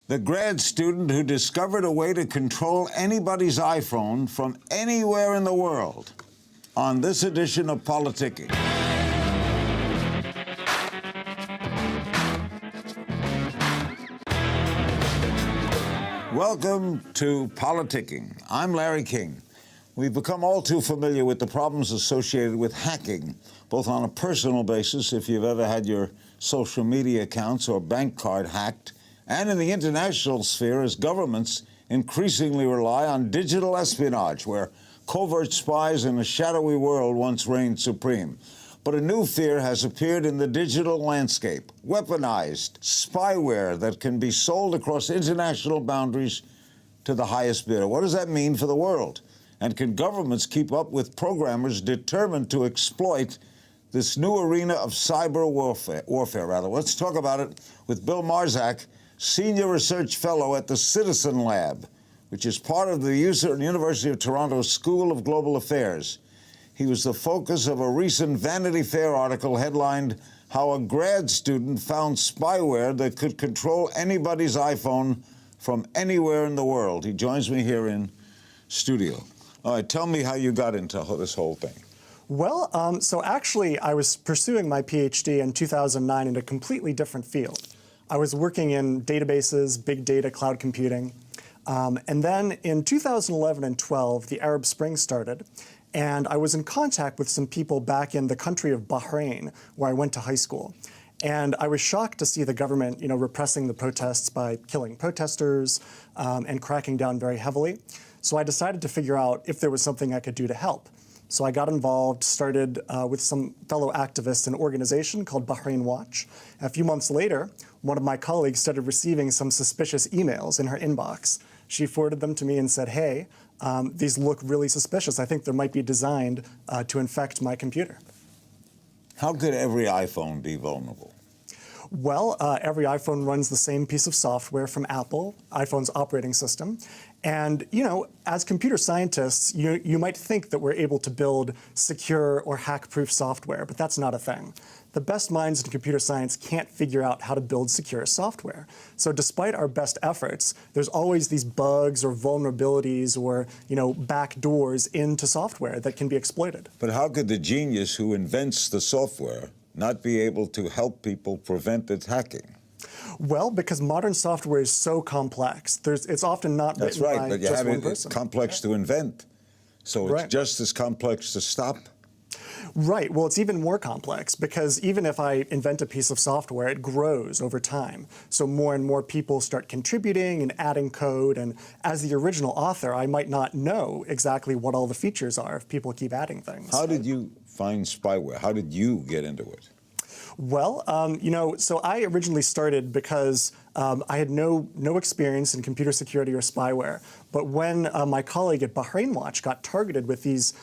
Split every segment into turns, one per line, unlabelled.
The grad student who discovered a way to control anybody's iPhone from anywhere in the world. On this edition of Politicking. Welcome to Politicking. I'm Larry King. We've become all too familiar with the problems associated with hacking, both on a personal basis, if you've ever had your social media accounts or bank card hacked, and in the international sphere as governments increasingly rely on digital espionage, where covert spies in a shadowy world once reigned supreme. But a new fear has appeared in the digital landscape: weaponized spyware that can be sold across international boundaries to the highest bidder. What does that mean for the world? And can governments keep up with programmers determined to exploit this new arena of cyber warfare? Let's talk about it with Bill Marzak, Senior Research Fellow at the Citizen Lab, which is part of the University of Toronto School of Global Affairs. He was the focus of a recent Vanity Fair article headlined, "How a Grad Student Found Spyware That Could Control Anybody's iPhone from Anywhere in the World." He joins me here in studio. All right, tell me how you got into this whole thing.
Well, so actually, I was pursuing my PhD in 2009 in a completely different field. I was working in databases, big data, cloud computing. And then in 2011 and 12, the Arab Spring started. And I was in contact with some people back in the country of Bahrain, where I went to high school. And I was shocked to see the government, repressing the protests by killing protesters and cracking down very heavily. So I decided to figure out if there was something I could do to help. So I got involved, started with some fellow activists in an organization called Bahrain Watch. A few months later, one of my colleagues started receiving some suspicious emails in her inbox. She forwarded them to me and said, "Hey, these look really suspicious. I think they might be designed to infect my computer."
How could every iPhone be vulnerable?
Well, every iPhone runs the same piece of software from Apple, iPhone's operating system. And, as computer scientists, you might think that we're able to build secure or hack-proof software, but that's not a thing. The best minds in computer science can't figure out how to build secure software. So despite our best efforts, there's always these bugs or vulnerabilities or, backdoors into software that can be exploited.
But how could the genius who invents the software not be able to help people prevent its hacking?
Well, because modern software is so complex. It's often not written by just one person. That's right, but it's complex
to invent. So it's just as complex to stop?
Right. Well, it's even more complex because even if I invent a piece of software, it grows over time. So more and more people start contributing and adding code. And as the original author, I might not know exactly what all the features are if people keep adding things.
How did you find spyware? How did you get into it?
Well, so I originally started because I had no experience in computer security or spyware. But when my colleague at Bahrain Watch got targeted with these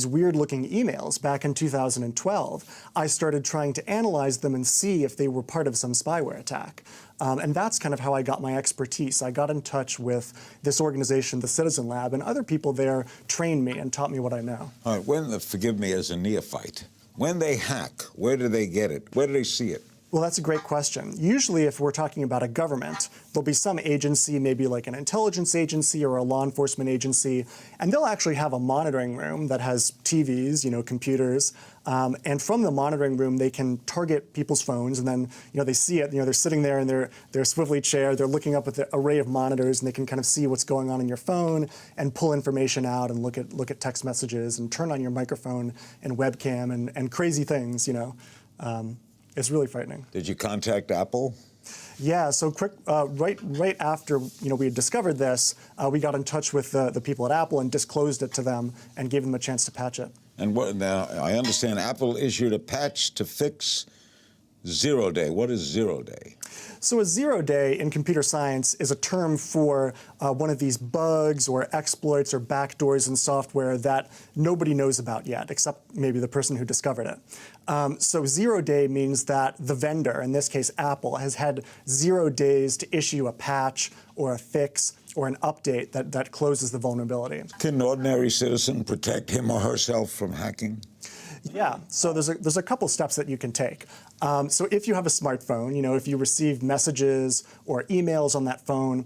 weird-looking emails back in 2012, I started trying to analyze them and see if they were part of some spyware attack. And that's kind of how I got my expertise. I got in touch with this organization, the Citizen Lab, and other people there trained me and taught me what I know.
All right, forgive me as a neophyte. When they hack, where do they get it? Where do they see it?
Well, that's a great question. Usually, if we're talking about a government, there'll be some agency, maybe like an intelligence agency or a law enforcement agency, and they'll actually have a monitoring room that has TVs, computers, and from the monitoring room, they can target people's phones, and then, they see it, they're sitting there in their swivelly chair, they're looking up at the array of monitors, and they can kind of see what's going on in your phone and pull information out and look at text messages and turn on your microphone and webcam and crazy things, It's really frightening.
Did you contact Apple?
Yeah, so right after we had discovered this, we got in touch with the people at Apple and disclosed it to them and gave them a chance to patch it.
And now I understand Apple issued a patch to fix 0-day. What is 0-day?
So a 0-day in computer science is a term for one of these bugs or exploits or backdoors in software that nobody knows about yet, except maybe the person who discovered it. So 0-day means that the vendor, in this case Apple, has had 0 days to issue a patch or a fix or an update that closes the vulnerability.
Can an ordinary citizen protect him or herself from hacking?
Yeah, so there's a couple steps that you can take. So if you have a smartphone, if you receive messages or emails on that phone,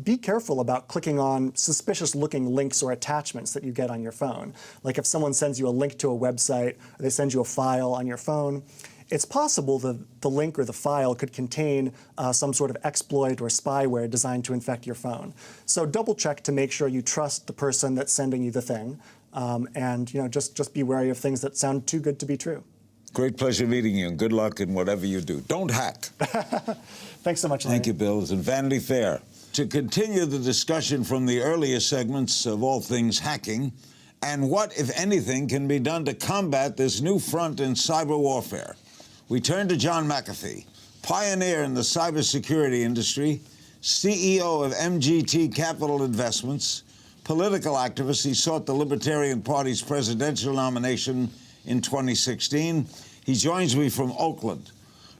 be careful about clicking on suspicious-looking links or attachments that you get on your phone. Like if someone sends you a link to a website, or they send you a file on your phone, it's possible that the link or the file could contain some sort of exploit or spyware designed to infect your phone. So double check to make sure you trust the person that's sending you the thing, and just be wary of things that sound too good to be true.
Great pleasure meeting you, and good luck in whatever you do. Don't hack.
Thanks so much, Larry.
Thank you, Bill. It's in Vanity Fair. To continue the discussion from the earlier segments of all things hacking, and what, if anything, can be done to combat this new front in cyber warfare, we turn to John McAfee, pioneer in the cybersecurity industry, CEO of MGT Capital Investments, political activist. He sought the Libertarian Party's presidential nomination in 2016. He joins me from Oakland.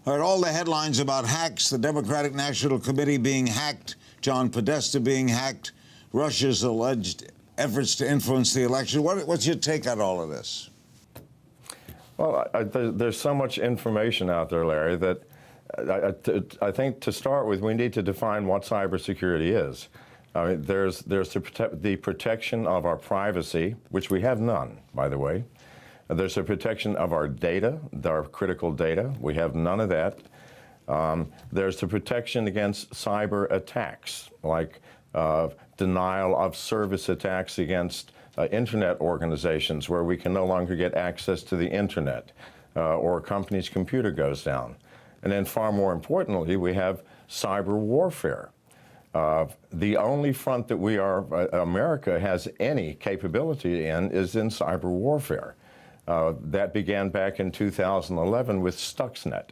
Heard all the headlines about hacks, the Democratic National Committee being hacked, John Podesta being hacked, Russia's alleged efforts to influence the election. What's your take on all of this?
Well, there's so much information out there, Larry, that I think to start with, we need to define what cybersecurity is. I mean, there's the protection of our privacy, which we have none, by the way. There's a protection of our data, our critical data. We have none of that. There's the protection against cyber attacks, like denial of service attacks against internet organizations where we can no longer get access to the internet or a company's computer goes down. And then far more importantly, we have cyber warfare. The only front that America has any capability in is in cyber warfare. That began back in 2011 with Stuxnet,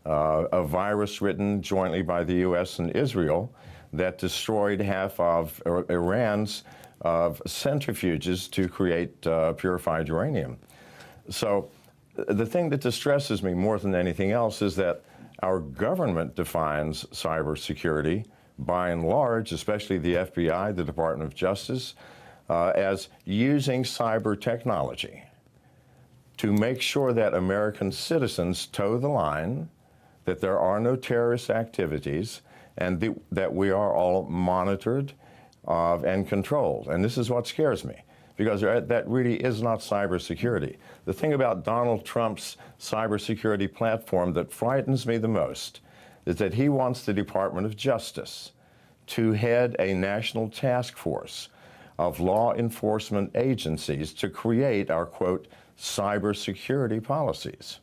a virus written jointly by the U.S. and Israel that destroyed half of Iran's centrifuges to create purified uranium. So the thing that distresses me more than anything else is that our government defines cybersecurity, by and large, especially the FBI, the Department of Justice, as using cyber technology to make sure that American citizens toe the line, that there are no terrorist activities, and that we are all monitored and controlled. And this is what scares me, because that really is not cybersecurity. The thing about Donald Trump's cybersecurity platform that frightens me the most is that he wants the Department of Justice to head a national task force of law enforcement agencies to create our, quote, cybersecurity policies.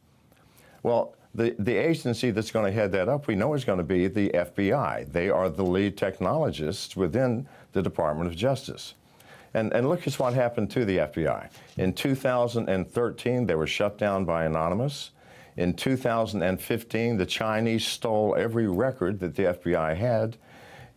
Well, the agency that's going to head that up, we know is going to be the FBI. They are the lead technologists within the Department of Justice. And look at what happened to the FBI. In 2013, they were shut down by Anonymous. In 2015, the Chinese stole every record that the FBI had.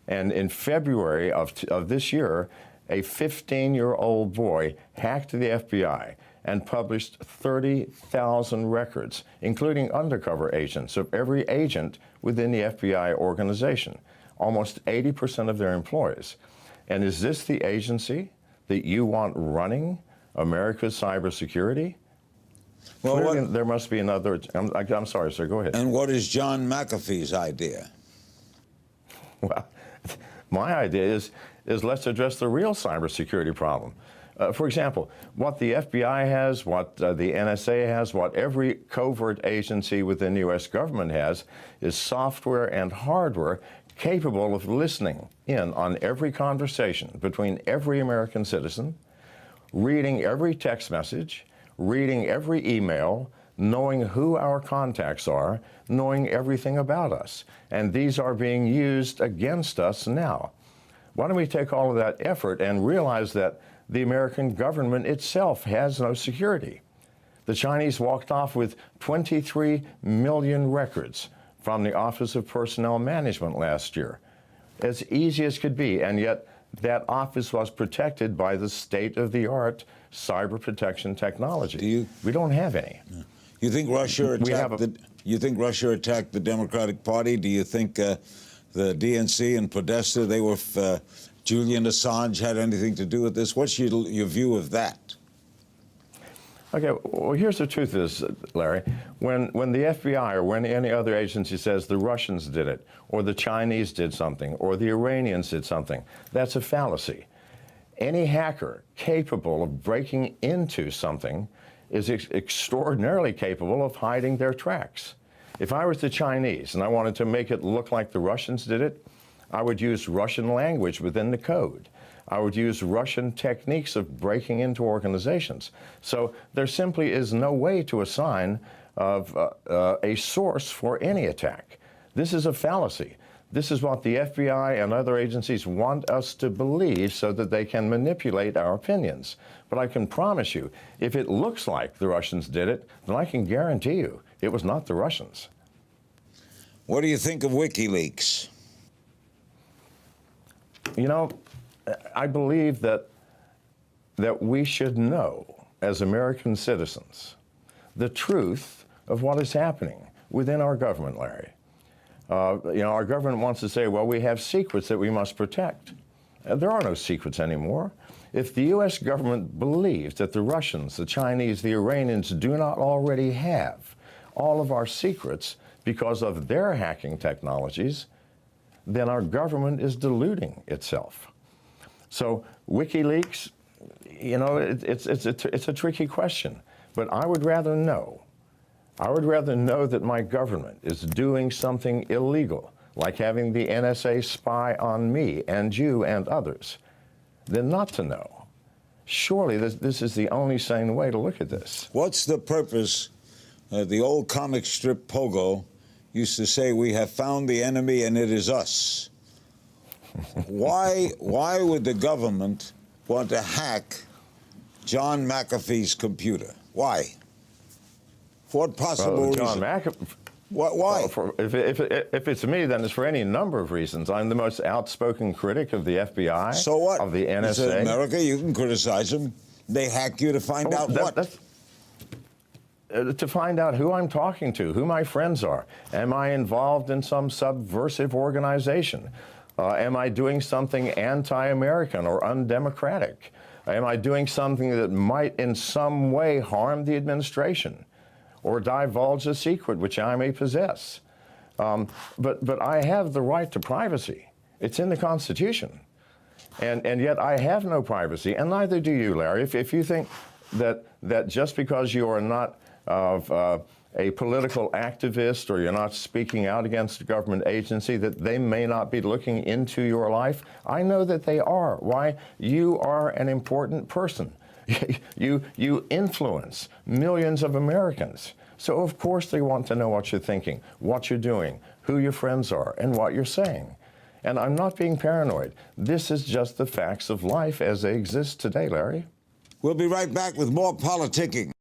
And in February of this year, a 15-year-old boy hacked the FBI and published 30,000 records, including undercover agents of every agent within the FBI organization, almost 80% of their employees. And is this the agency that you want running America's cybersecurity? Well, there must be another. I'm sorry, sir, go ahead.
And what is John McAfee's idea?
Well, my idea is let's address the real cybersecurity problem. For example, what the FBI has, what the NSA has, what every covert agency within the U.S. government has is software and hardware capable of listening in on every conversation between every American citizen, reading every text message, reading every email, knowing who our contacts are, knowing everything about us. And these are being used against us now. Why don't we take all of that effort and realize that the American government itself has no security? The Chinese walked off with 23 million records from the Office of Personnel Management last year. As easy as could be, and yet that office was protected by the state-of-the-art cyber protection technology. We don't have any.
You think Russia attacked the Democratic Party? Do you think the DNC and Podesta, Julian Assange had anything to do with this? What's your view of that?
Okay, well, here's the truth is, Larry, when the FBI or when any other agency says the Russians did it, or the Chinese did something, or the Iranians did something, that's a fallacy. Any hacker capable of breaking into something is extraordinarily capable of hiding their tracks. If I was the Chinese and I wanted to make it look like the Russians did it, I would use Russian language within the code. I would use Russian techniques of breaking into organizations. So there simply is no way to assign a source for any attack. This is a fallacy. This is what the FBI and other agencies want us to believe so that they can manipulate our opinions. But I can promise you, if it looks like the Russians did it, then I can guarantee you it was not the Russians.
What do you think of WikiLeaks?
You know, I believe that we should know, as American citizens, the truth of what is happening within our government, Larry. You know, our government wants to say, well, we have secrets that we must protect. There are no secrets anymore. If the U.S. government believes that the Russians, the Chinese, the Iranians do not already have all of our secrets because of their hacking technologies, then our government is deluding itself. So WikiLeaks, you know, it's a tricky question, but I would rather know. I would rather know that my government is doing something illegal, like having the NSA spy on me and you and others, than not to know. Surely this is the only sane way to look at this.
What's the purpose? The old comic strip Pogo used to say, we have found the enemy and it is us. Why would the government want to hack John McAfee's computer? Why? For what possible reason?
John McAfee.
Why?
Well, if it's me, then it's for any number of reasons. I'm the most outspoken critic of the FBI.
So what?
Of the NSA.
It's in America, you can criticize them. They hack you to find out what?
To find out who I'm talking to, who my friends are. Am I involved in some subversive organization? Am I doing something anti-American or undemocratic? Am I doing something that might in some way harm the administration or divulge a secret which I may possess? But I have the right to privacy. It's in the Constitution. And yet I have no privacy, and neither do you, Larry. If you think that just because you are not a political activist or you're not speaking out against a government agency, that they may not be looking into your life, I know that they are. Why? You are an important person. You influence millions of Americans. So of course they want to know what you're thinking, what you're doing, who your friends are, and what you're saying. And I'm not being paranoid. This is just the facts of life as they exist today, Larry.
We'll be right back with more politicking.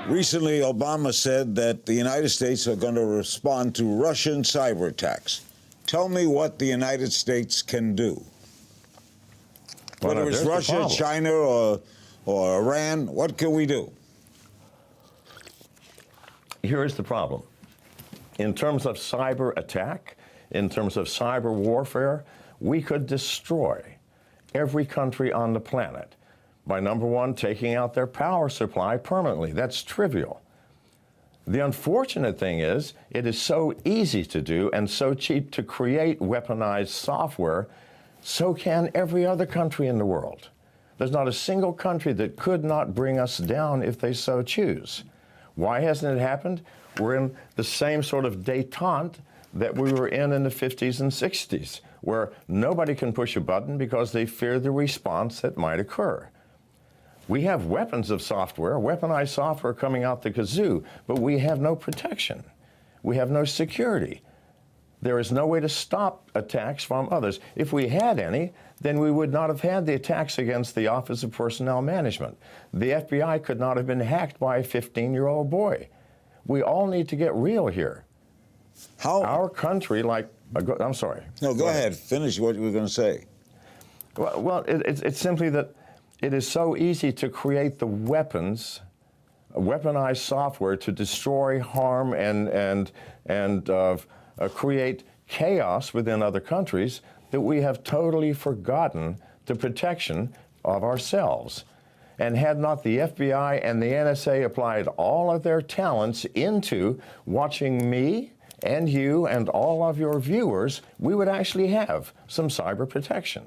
Recently, Obama said that the United States are going to respond to Russian cyber attacks. Tell me what the United States can do.
Well,
Whether it's Russia, China, or Iran, what can we do?
Here is the problem. In terms of cyber attack, in terms of cyber warfare, we could destroy every country on the planet by, number one, taking out their power supply permanently. That's trivial. The unfortunate thing is, it is so easy to do and so cheap to create weaponized software, so can every other country in the world. There's not a single country that could not bring us down if they so choose. Why hasn't it happened? We're in the same sort of détente that we were in the 50s and 60s, where nobody can push a button because they fear the response that might occur. We have weapons of software, weaponized software coming out the kazoo, but we have no protection. We have no security. There is no way to stop attacks from others. If we had any, then we would not have had the attacks against the Office of Personnel Management. The FBI could not have been hacked by a 15-year-old boy. We all need to get real here.
How?
Our country, I'm sorry.
No, go ahead. Finish what you were going to say.
Well, it's simply that it is so easy to create the weapons, weaponized software to destroy, harm, and create chaos within other countries that we have totally forgotten the protection of ourselves. And had not the FBI and the NSA applied all of their talents into watching me and you and all of your viewers, we would actually have some cyber protection.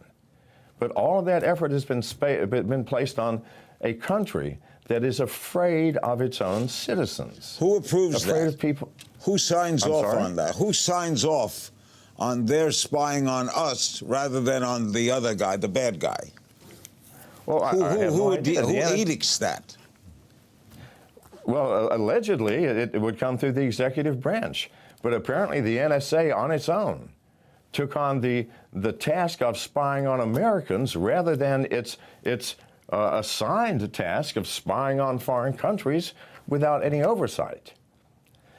But all of that effort has been placed on a country that is afraid of its own citizens.
Who approves
afraid
that?
Of people.
Who signs
I'm
off
sorry?
on that? Who signs off on their spying on us rather than on the other guy, the bad guy?
Well,
Who edicts that?
Well, allegedly, it would come through the executive branch. But apparently the NSA on its own took on the task of spying on Americans rather than its assigned task of spying on foreign countries without any oversight.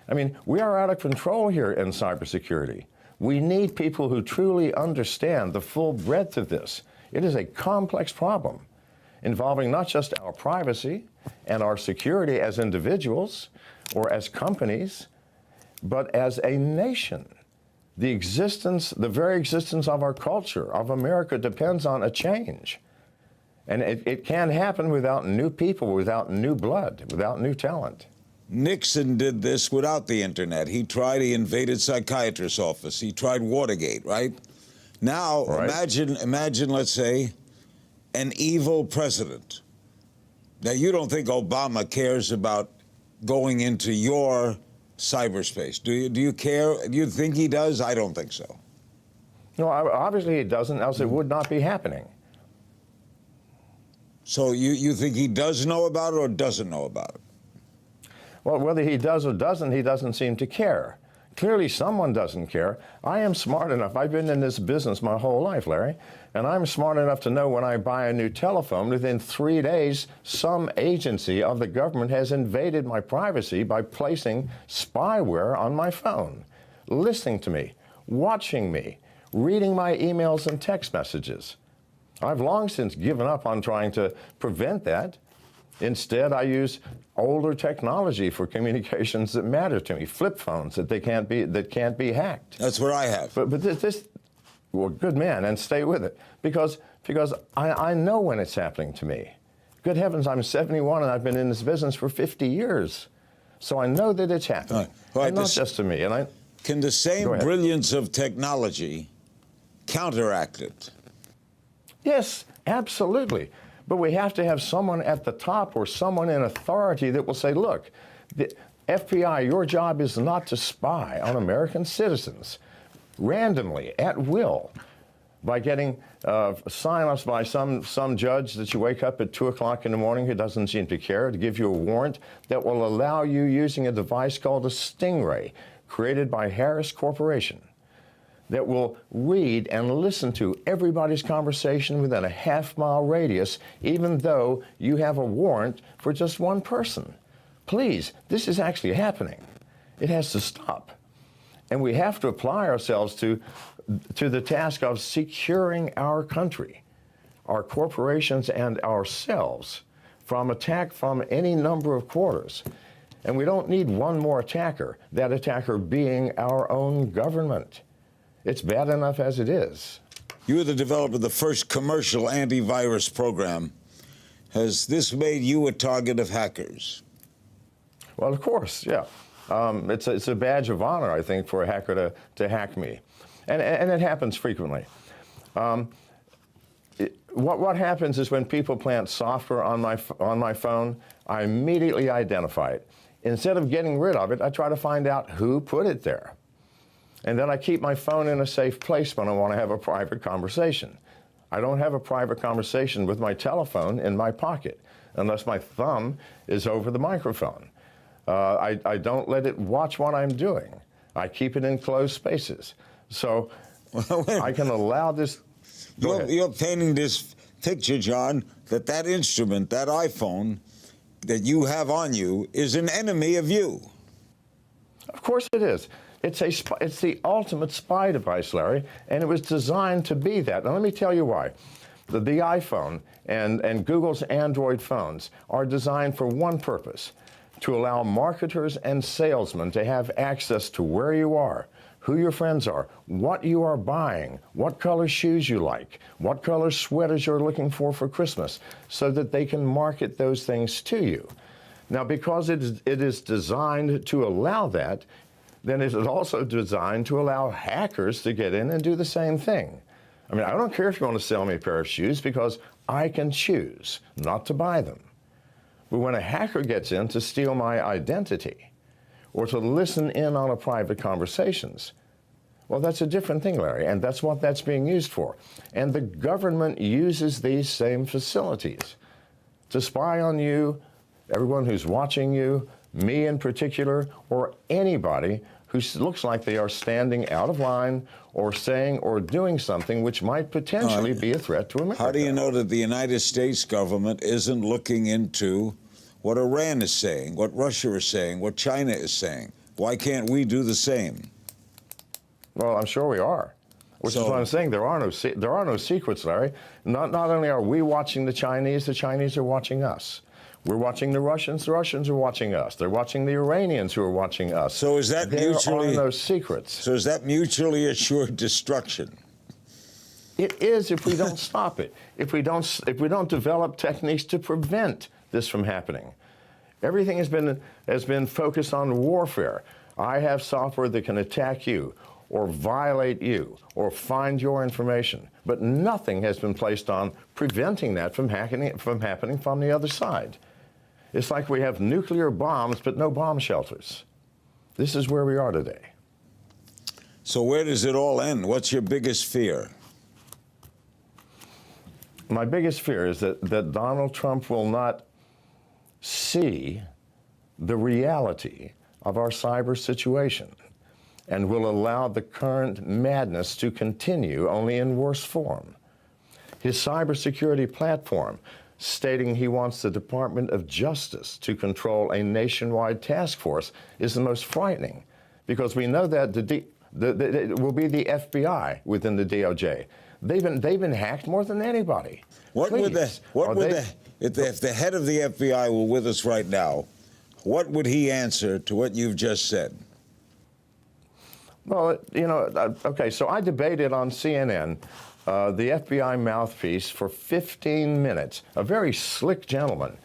I mean, we are out of control here in cybersecurity. We need people who truly understand the full breadth of this. It is a complex problem involving not just our privacy and our security as individuals or as companies, but as a nation. The very existence of our culture, of America, depends on a change. And it can't happen without new people, without new blood, without new talent.
Nixon did this without the internet. He invaded psychiatrist's office. He tried Watergate, right? Now,
Right.
imagine, let's say, an evil president. Now, you don't think Obama cares about going into your cyberspace, do you? Do you care? Do you think he does? I don't think so.
No, obviously he doesn't, else it would not be happening.
So you think he does know about it or doesn't know about it?
Well, whether he does or doesn't, he doesn't seem to care. Clearly someone doesn't care. I am smart enough. I've been in this business my whole life, Larry, and I'm smart enough to know when I buy a new telephone, within 3 days, some agency of the government has invaded my privacy by placing spyware on my phone, listening to me, watching me, reading my emails and text messages. I've long since given up on trying to prevent that. Instead, I use older technology for communications that matter to me, flip phones that can't be hacked.
That's what I have.
But this, well, good man, and stay with it, because I know when it's happening to me. Good heavens, I'm 71 and I've been in this business for 50 years, so I know that it's happening,
All right,
and not just to me. And
can the same brilliance of technology counteract it?
Yes, absolutely. But we have to have someone at the top or someone in authority that will say, look, the FBI, your job is not to spy on American citizens randomly, at will, by getting sign-offs by some judge that you wake up at 2 o'clock in the morning who doesn't seem to care, to give you a warrant that will allow you using a device called a Stingray, created by Harris Corporation, that will read and listen to everybody's conversation within a half-mile radius, even though you have a warrant for just one person. Please, this is actually happening. It has to stop. And we have to apply ourselves to the task of securing our country, our corporations, and ourselves from attack from any number of quarters. And we don't need one more attacker, that attacker being our own government. It's bad enough as it is.
You were the developer of the first commercial antivirus program. Has this made you a target of hackers?
Well, of course, yeah. It's a badge of honor, I think, for a hacker to hack me. And it happens frequently. what happens is when people plant software on my phone, I immediately identify it. Instead of getting rid of it, I try to find out who put it there. And then I keep my phone in a safe place when I want to have a private conversation. I don't have a private conversation with my telephone in my pocket unless my thumb is over the microphone. I don't let it watch what I'm doing. I keep it in closed spaces. So I can allow this.
You're painting this picture, John, that instrument, that iPhone that you have on you is an enemy of you.
Of course it is. It's the ultimate spy device, Larry, and it was designed to be that. Now let me tell you why. The iPhone and Google's Android phones are designed for one purpose: to allow marketers and salesmen to have access to where you are, who your friends are, what you are buying, what color shoes you like, what color sweaters you're looking for Christmas, so that they can market those things to you. Now, because it is designed to allow that, then it is also designed to allow hackers to get in and do the same thing. I mean, I don't care if you want to sell me a pair of shoes, because I can choose not to buy them. But when a hacker gets in to steal my identity, or to listen in on a private conversations, well, that's a different thing, Larry, and that's what that's being used for. And the government uses these same facilities to spy on you, everyone who's watching you, me in particular, or anybody who looks like they are standing out of line or saying or doing something which might potentially be a threat to America.
How do you know that the United States government isn't looking into what Iran is saying, what Russia is saying, what China is saying? Why can't we do the same?
Well, I'm sure we are. Which is what I'm saying. There are no secrets, Larry. Not only are we watching the Chinese are watching us. We're watching the Russians are watching us. They're watching the Iranians who are watching us.
So is that
there are no secrets.
So is that mutually assured destruction?
It is if we don't stop it. If we don't develop techniques to prevent this from happening. Everything has been focused on warfare. I have software that can attack you, or violate you, or find your information. But nothing has been placed on preventing that from happening from the other side. It's like we have nuclear bombs, but no bomb shelters. This is where we are today.
So where does it all end? What's your biggest fear?
My biggest fear is that Donald Trump will not see the reality of our cyber situation and will allow the current madness to continue, only in worse form. His cybersecurity platform, stating he wants the Department of Justice to control a nationwide task force, is the most frightening, because we know that it will be the FBI within the DOJ. They've been hacked more than anybody.
If the head of the FBI were with us right now, what would he answer to what you've just said?
Well, you know, okay, so I debated on CNN the FBI mouthpiece for 15 minutes, a very slick gentleman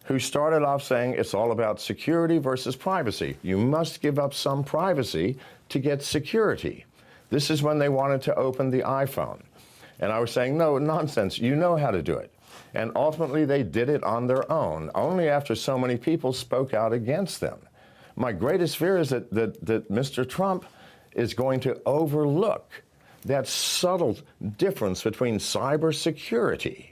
who started off saying it's all about security versus privacy. You must give up some privacy to get security. This is when they wanted to open the iPhone. And I was saying, no, nonsense, you know how to do it. And ultimately they did it on their own, only after so many people spoke out against them. My greatest fear is that Mr. Trump is going to overlook that subtle difference between cybersecurity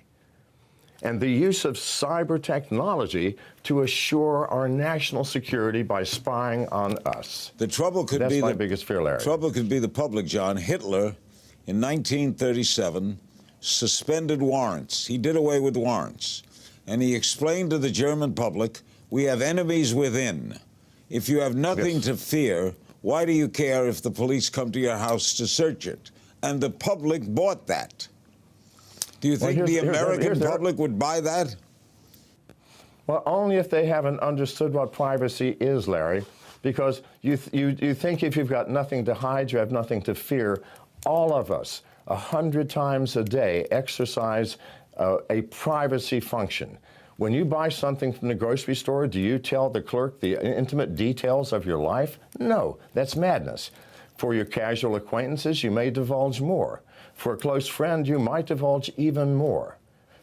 and the use of cyber technology to assure our national security by spying on us.
The trouble could
That's
be
my biggest fear, Larry.
Trouble could be the public, John. Hitler, in 1937, suspended warrants. He did away with warrants. And he explained to the German public, we have enemies within. If you have nothing to fear, why do you care if the police come to your house to search it? And the public bought that. Do you think the American public would buy that?
Well, only if they haven't understood what privacy is, Larry, because you think if you've got nothing to hide, you have nothing to fear. All of us, 100 times a day, exercise a privacy function. When you buy something from the grocery store, do you tell the clerk the intimate details of your life? No, that's madness. For your casual acquaintances, you may divulge more. For a close friend, you might divulge even more.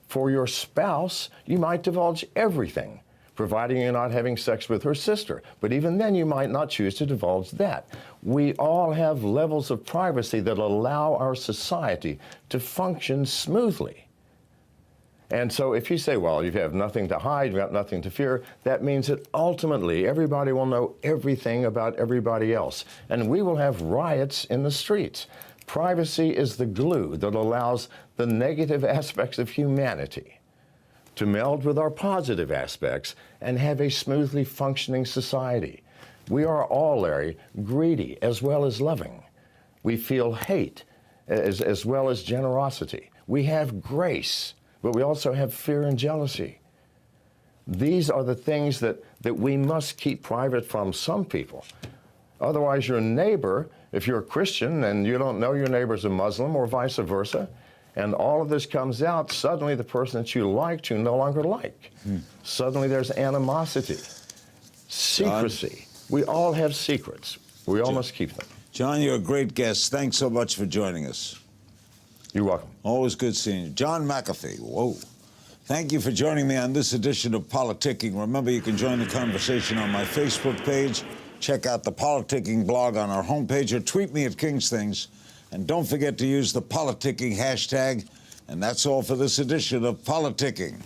For your spouse, you might divulge everything, providing you're not having sex with her sister. But even then, you might not choose to divulge that. We all have levels of privacy that allow our society to function smoothly. And so if you say, well, you have nothing to hide, you've got nothing to fear, that means that ultimately everybody will know everything about everybody else. And we will have riots in the streets. Privacy is the glue that allows the negative aspects of humanity to meld with our positive aspects and have a smoothly functioning society. We are all, Larry, greedy as well as loving. We feel hate as well as generosity. We have grace, but we also have fear and jealousy. These are the things that we must keep private from some people. Otherwise, your neighbor, if you're a Christian and you don't know your neighbor's a Muslim or vice versa, and all of this comes out, suddenly the person that you liked, you no longer like. Suddenly there's animosity, secrecy. We all have secrets. We all must keep them.
John, you're a great guest. Thanks so much for joining us.
You're welcome.
Always good seeing you. John McAfee, whoa. Thank you for joining me on this edition of Politicking. Remember, you can join the conversation on my Facebook page. Check out the Politicking blog on our homepage or tweet me at King's Things. And don't forget to use the Politicking hashtag. And that's all for this edition of Politicking.